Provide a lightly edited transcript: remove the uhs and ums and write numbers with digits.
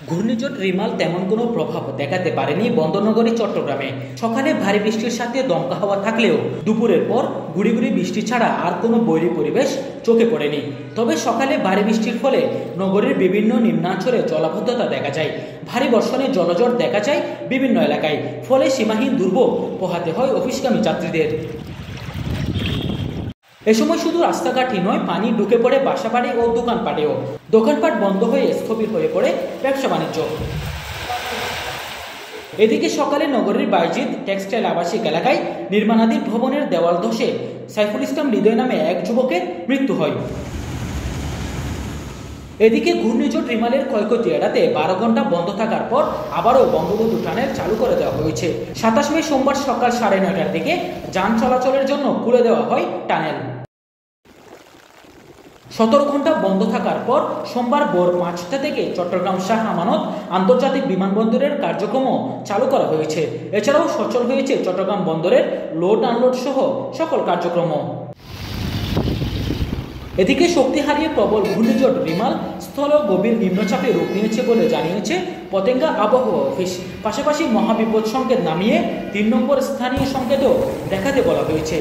ঘূর্ণিঝড় রিমাল তেমন কোনো প্রভাব দেখাতে পারেনি বন্দরনগরী চট্টগ্রামে। সকালে ভারী বৃষ্টির সাথে দমকা হাওয়া থাকলেও দুপুরের পর গুড়ি গুড়ি বৃষ্টি ছাড়া আর কোনো বৈরী পরিবেশ চোখে পড়েনি। তবে সকালে ভারী বৃষ্টির ফলে নগরীর বিভিন্ন নিম্নাঞ্চলে জলাবদ্ধতা দেখা যায়। ভারী বর্ষণে জলজট দেখা যায় বিভিন্ন এলাকায়, ফলে সীমাহীন দুর্ভোগ পোহাতে হয় অফিসগামী যাত্রীদের। এ সময় শুধু রাস্তাঘাটই নয়, পানি ঢুকে পড়ে বাসাবাড়ি ও দোকানপাটেও। দোকানপাট বন্ধ হয়ে স্থবির হয়ে পড়ে ব্যবসা বাণিজ্য। এদিকে সকালে নগরীর বাইজিদ টেক্সটাইল আবাসিক এলাকায় নির্মাণাধীন ভবনের দেওয়াল ধসে সাইফুল ইসলাম হৃদয় নামে এক যুবকের মৃত্যু হয়। এদিকে ঘূর্ণিঝড় রিমালের ক্ষয়ক্ষতি এড়াতে 12 ঘন্টা বন্ধ থাকার পর আবারও বঙ্গবন্ধু টানেল চালু করে দেওয়া হয়েছে। 27 মে সোমবার সকাল 9:30টার দিকে যান চলাচলের জন্য খুলে দেওয়া হয় টানেল। 17 ঘন্টা বন্ধ থাকার পর সোমবার ভোর 5টা থেকে চট্টগ্রাম শাহ আমানত আন্তর্জাতিক বিমানবন্দরের কার্যক্রমও চালু করা হয়েছে। এছাড়াও সচল হয়েছে চট্টগ্রাম বন্দরের লোড আনলোড সহ সকল কার্যক্রম। এদিকে শক্তি হারিয়ে প্রবল ঘূর্ণিঝড় রিমাল স্থল গভীর নিম্নচাপে রূপ নিয়েছে বলে জানিয়েছে পতেঙ্গা আবহাওয়া অফিস। পাশাপাশি মহাবিপদ সংকেত নামিয়ে 3 নম্বর স্থানীয় সংকেতও দেখাতে বলা হয়েছে।